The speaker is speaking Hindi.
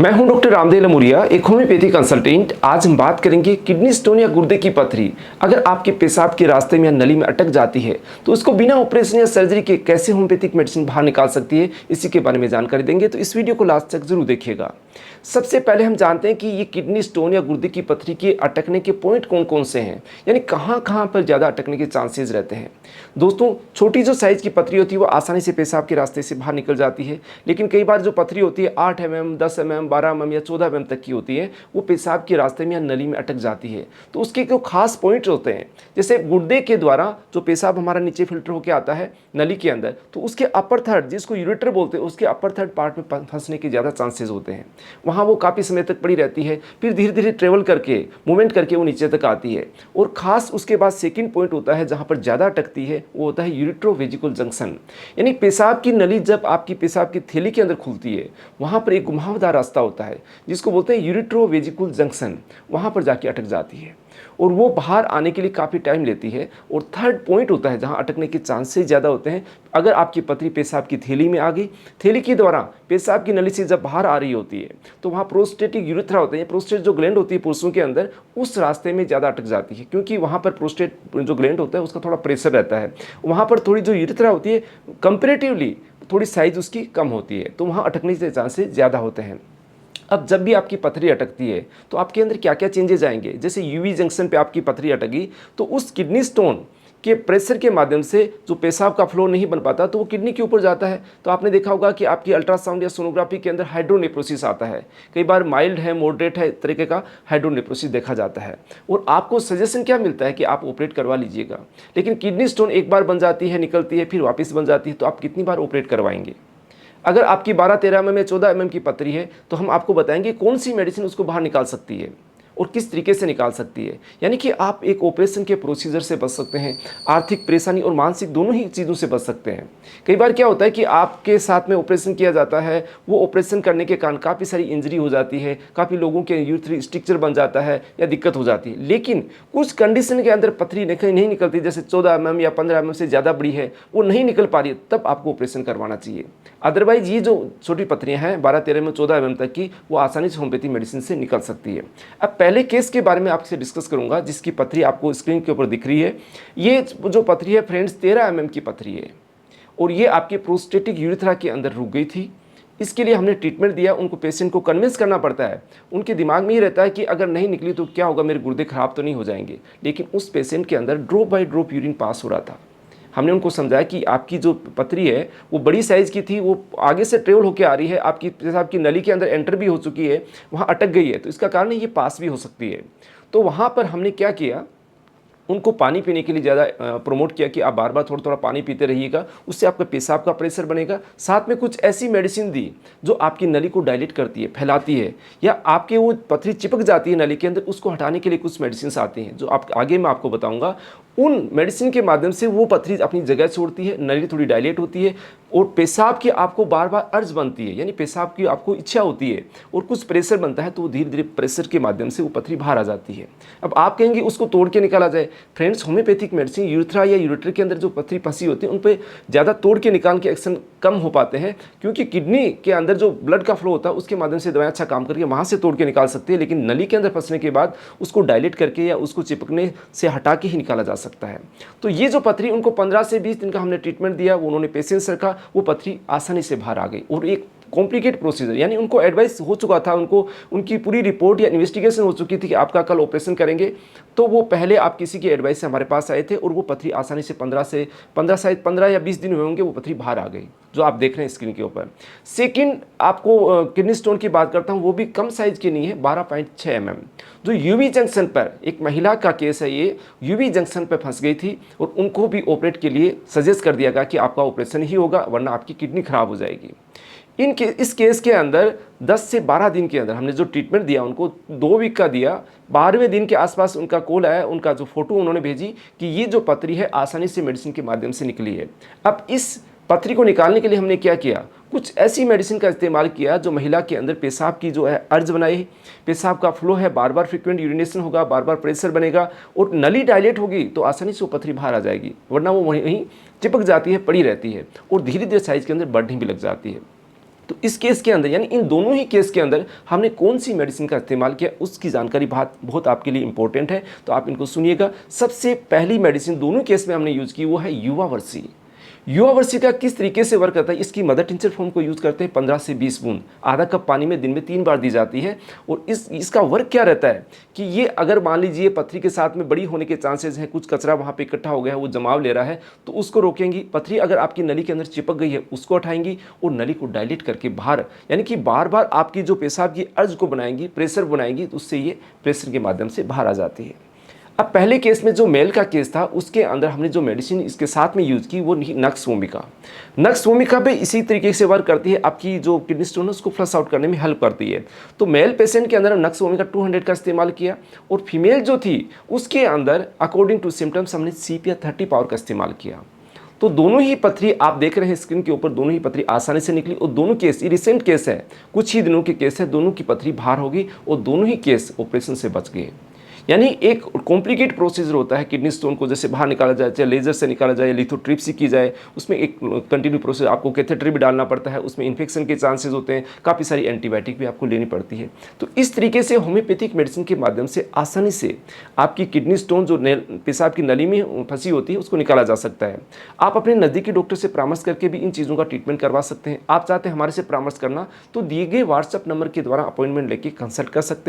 मैं हूं डॉक्टर रामदेव लमुरिया, एक होम्योपैथी कंसल्टेंट। आज हम बात करेंगे किडनी स्टोन या गुर्दे की पथरी अगर आपके पेशाब के रास्ते में या नली में अटक जाती है तो उसको बिना ऑपरेशन या सर्जरी के कैसे होम्योपैथिक मेडिसिन बाहर निकाल सकती है, इसी के बारे में जानकारी देंगे। तो इस वीडियो को लास्ट तक जरूर देखिएगा। सबसे पहले हम जानते हैं कि ये किडनी स्टोन या गुर्दे की पथरी के अटकने के पॉइंट कौन कौन से हैं, यानी कहाँ कहाँ पर ज़्यादा अटकने के चांसेस रहते हैं। दोस्तों, छोटी जो साइज़ की पथरी होती है वो आसानी से पेशाब के रास्ते से बाहर निकल जाती है, लेकिन कई बार जो पथरी होती है 8 mm, 10 mm, 12 mm या 14 mm तक की होती है, वो पेशाब के रास्ते में या नली में अटक जाती है। तो उसके जो खास पॉइंट्स होते हैं, जैसे गुर्दे के द्वारा जो पेशाब हमारा नीचे फिल्टर होकर आता है नली के अंदर, तो उसके अपर थर्ड, जिसको यूरेटर बोलते हैं, उसके अपर थर्ड पार्ट में फंसने के ज़्यादा चांसेस होते हैं। वहाँ वो काफ़ी समय तक पड़ी रहती है, फिर धीरे धीरे ट्रेवल करके, मूवमेंट करके वो नीचे तक आती है। और ख़ास उसके बाद सेकंड पॉइंट होता है जहाँ पर ज़्यादा अटकती है, वो होता है यूरेट्रोवेजिकल जंक्शन। यानी पेशाब की नली जब आपकी पेशाब की थैली के अंदर खुलती है, वहाँ पर एक घुमावदार रास्ता होता है जिसको बोलते हैं यूरेट्रोवेजिकल जंक्शन, वहाँ पर जाके अटक जाती है और वो बाहर आने के लिए काफ़ी टाइम लेती है। और थर्ड पॉइंट होता है जहाँ अटकने के चांसेस ज़्यादा होते हैं, अगर आपकी पथरी पेशाब की थैली में आ गई, थैली के द्वारा पेशाब की नली से जब बाहर आ रही होती है तो वहाँ प्रोस्टेटिक यूरेथ्रा होते हैं, प्रोस्टेट जो ग्लैंड होती है पुरुषों के अंदर, उस रास्ते में ज़्यादा अटक जाती है, क्योंकि वहाँ पर प्रोस्टेट जो ग्लैंड होता है उसका थोड़ा प्रेशर रहता है। वहाँ पर थोड़ी जो यूरेथ्रा होती है कंपेरेटिवली थोड़ी साइज़ उसकी कम होती है, तो वहाँ अटकने के चांसेस ज़्यादा होते हैं। अब जब भी आपकी पथरी अटकती है तो आपके अंदर क्या क्या चेंजेस आएंगे। जैसे यूवी जंक्शन पे आपकी पथरी अटकी तो उस किडनी स्टोन के प्रेशर के माध्यम से जो पेशाब का फ्लो नहीं बन पाता तो वो किडनी के ऊपर जाता है। तो आपने देखा होगा कि आपकी अल्ट्रासाउंड या सोनोग्राफी के अंदर हाइड्रोनेफ्रोसिस आता है, कई बार माइल्ड है, मॉडरेट है तरीके का हाइड्रोनेफ्रोसिस देखा जाता है, और आपको सजेशन क्या मिलता है कि आप ऑपरेट करवा लीजिएगा। लेकिन किडनी स्टोन एक बार बन जाती है, निकलती है, फिर वापस बन जाती है, तो आप कितनी बार ऑपरेट करवाएंगे। अगर आपकी 12-13 mm या 14 mm की पथरी है तो हम आपको बताएंगे कौन सी मेडिसिन उसको बाहर निकाल सकती है और किस तरीके से निकाल सकती है। यानी कि आप एक ऑपरेशन के प्रोसीजर से बच सकते हैं, आर्थिक परेशानी और मानसिक दोनों ही चीज़ों से बच सकते हैं। कई बार क्या होता है कि आपके साथ में ऑपरेशन किया जाता है, वो ऑपरेशन करने के कारण काफ़ी सारी इंजरी हो जाती है, काफ़ी लोगों के यूरिथ्री स्ट्रक्चर बन जाता है या दिक्कत हो जाती है। लेकिन कुछ कंडीशन के अंदर पथरी नहीं निकलती, जैसे 14 mm या 15 mm से ज़्यादा बड़ी है, वो नहीं निकल पा रही है, तब आपको ऑपरेशन करवाना चाहिए। अदरवाइज ये जो छोटी पथरियाँ हैं 12-13 mm 14 mm तक की, वो आसानी से होम्योपैथी मेडिसिन से निकल सकती है। अब पहले केस के बारे में आपसे डिस्कस करूंगा जिसकी पथरी आपको स्क्रीन के ऊपर दिख रही है। ये जो पथरी है फ्रेंड्स 13 mm की पथरी है और ये आपके प्रोस्टेटिक यूरिथ्रा के अंदर रुक गई थी। इसके लिए हमने ट्रीटमेंट दिया। उनको पेशेंट को कन्विंस करना पड़ता है, उनके दिमाग में ये रहता है कि अगर नहीं निकली तो क्या होगा, मेरे गुर्दे खराब तो नहीं हो जाएंगे। लेकिन उस पेशेंट के अंदर drop by drop urine pass हो रहा था। हमने उनको समझाया कि आपकी जो पथरी है वो बड़ी साइज़ की थी, वो आगे से ट्रेवल होकर आ रही है, आपकी पेशाब की नली के अंदर एंटर भी हो चुकी है, वहाँ अटक गई है, तो इसका कारण ये पास भी हो सकती है। तो वहाँ पर हमने क्या किया, उनको पानी पीने के लिए ज़्यादा प्रमोट किया कि आप बार बार थोड़ा थोड़ा पानी पीते रहिएगा, उससे आपका पेशाब का प्रेशर बनेगा। साथ में कुछ ऐसी मेडिसिन दी जो आपकी नली को डायलेट करती है, फैलाती है, या आपके वो पथरी चिपक जाती है नली के अंदर, उसको हटाने के लिए कुछ मेडिसिन आती हैं जो आप आगे मैं आपको बताऊंगा। उन मेडिसिन के माध्यम से वो पथरी अपनी जगह छोड़ती है, नली थोड़ी डायलेट होती है और पेशाब की आपको बार बार अर्ज बनती है, यानी पेशाब की आपको इच्छा होती है और कुछ प्रेशर बनता है, तो वो धीरे धीरे प्रेशर के माध्यम से वो पथरी बाहर आ जाती है। अब आप कहेंगे उसको तोड़ के निकाला जाए। फ्रेंड्स, होम्योपैथिक मेडिसिन यूरिथ्रा या यूरेटर के अंदर जो पथरी फंसी होती है उन पर ज़्यादा तोड़ के निकाल के एक्शन कम हो पाते हैं, क्योंकि किडनी के अंदर जो ब्लड का फ्लो होता है उसके माध्यम से दवाएं अच्छा काम करके वहाँ से तोड़ के निकाल सकती है, लेकिन नली के अंदर फंसने के बाद उसको डायलेट करके या उसको चिपकने से हटा के ही निकाला जा सकता है। तो ये जो पथरी, उनको 15 से 20 दिन का हमने ट्रीटमेंट दिया, उन्होंने पेशेंस रखा, वो पथरी आसानी से बाहर आ गई। और एक कॉम्प्लिकेट प्रोसीजर, यानी उनको एडवाइस हो चुका था, उनको उनकी पूरी रिपोर्ट या इन्वेस्टिगेशन हो चुकी थी कि आपका कल ऑपरेशन करेंगे, तो वो पहले आप किसी की एडवाइस से हमारे पास आए थे और वो पथरी आसानी से 15 या 20 दिन हुए होंगे, वो पथरी बाहर आ गई, जो आप देख रहे हैं स्क्रीन के ऊपर। सेकंड, आपको किडनी स्टोन की बात करता हूँ, वो भी कम साइज की नहीं है, 12.6 mm, जो यूवी जंक्शन पर, एक महिला का केस है ये, यूवी जंक्शन पर फंस गई थी और उनको भी ऑपरेट के लिए सजेस्ट कर दिया गया कि आपका ऑपरेशन ही होगा वरना आपकी किडनी खराब हो जाएगी। इस केस के अंदर 10 से 12 दिन के अंदर हमने जो ट्रीटमेंट दिया उनको 2 वीक का दिया। 12वें दिन के आसपास उनका कॉल आया, उनका जो फोटो उन्होंने भेजी कि ये जो पथरी है आसानी से मेडिसिन के माध्यम से निकली है। अब इस पथरी को निकालने के लिए हमने क्या किया, कुछ ऐसी मेडिसिन का इस्तेमाल किया जो महिला के अंदर पेशाब की जो है अर्ज बनाई, पेशाब का फ्लो है, बार बार फ्रिक्वेंट यूरिनेशन होगा, बार बार प्रेशर बनेगा और नली डायलेट होगी तो आसानी से वो पथरी बाहर आ जाएगी, वरना वो वहीं चिपक जाती है, पड़ी रहती है और धीरे धीरे साइज के अंदर बढ़ने भी लग जाती है। तो इस केस के अंदर यानी इन दोनों ही केस के अंदर हमने कौन सी मेडिसिन का इस्तेमाल किया उसकी जानकारी बहुत आपके लिए इंपॉर्टेंट है, तो आप इनको सुनिएगा। सबसे पहली मेडिसिन दोनों केस में हमने यूज़ की वो है युवावर्सी। युवावर्सी का किस तरीके से वर्क करता है, इसकी मदर टिंचर फॉर्म को यूज़ करते हैं 15 से 20 बूंद आधा कप पानी में दिन में 3 बार दी जाती है। और इसका वर्क क्या रहता है कि ये अगर मान लीजिए पथरी के साथ में बड़ी होने के चांसेस हैं, कुछ कचरा वहाँ पे इकट्ठा हो गया है, वो जमाव ले रहा है, तो उसको रोकेंगी। पथरी अगर आपकी नली के अंदर चिपक गई है उसको हटाएंगी और नली को डायलेट करके बाहर यानी कि बार बार आपकी जो पेशाब की अर्ज को बनाएंगी, प्रेशर बनाएंगी, तो उससे ये प्रेशर के माध्यम से बाहर आ जाती है। अब पहले केस में जो मेल का केस था उसके अंदर हमने जो मेडिसिन इसके साथ में यूज़ की वो नक्स वोमिका। नक्स वोमिका पे इसी तरीके से वर्क करती है, आपकी जो किडनी स्टोन है उसको फ्लश आउट करने में हेल्प करती है। तो मेल पेशेंट के अंदर नक्स वोमिका 200 का इस्तेमाल किया और फीमेल जो थी उसके अंदर अकॉर्डिंग टू सिम्टम्स हमने CPR 30 पावर का इस्तेमाल किया। तो दोनों ही पथरी आप देख रहे हैं स्क्रीन के ऊपर, दोनों ही पथरी आसानी से निकली और दोनों केस, ये रिसेंट केस है, कुछ ही दिनों के केस है, दोनों की पथरी बाहर होगी और दोनों ही केस ऑपरेशन से बच गए। यानी एक कॉम्प्लिकेट प्रोसीजर होता है किडनी स्टोन को जैसे बाहर निकाला जाए, चाहे लेजर से निकाला जाए, लिथोट्रिप्सी की जाए, उसमें एक कंटिन्यू प्रोसेस, आपको कैथेटर भी डालना पड़ता है, उसमें इन्फेक्शन के चांसेस होते हैं, काफ़ी सारी एंटीबायोटिक भी आपको लेनी पड़ती है। तो इस तरीके से होम्योपैथिक मेडिसिन के माध्यम से आसानी से आपकी किडनी स्टोन जो पेशाब की नली में फंसी होती है उसको निकाला जा सकता है। आप अपने नज़दीकी डॉक्टर से परामर्श करके भी इन चीज़ों का ट्रीटमेंट करवा सकते हैं। आप चाहते हैं हमारे से परामर्श करना तो दिए गए व्हाट्सएप नंबर के द्वारा अपॉइंटमेंट लेके कंसल्ट कर सकते हैं।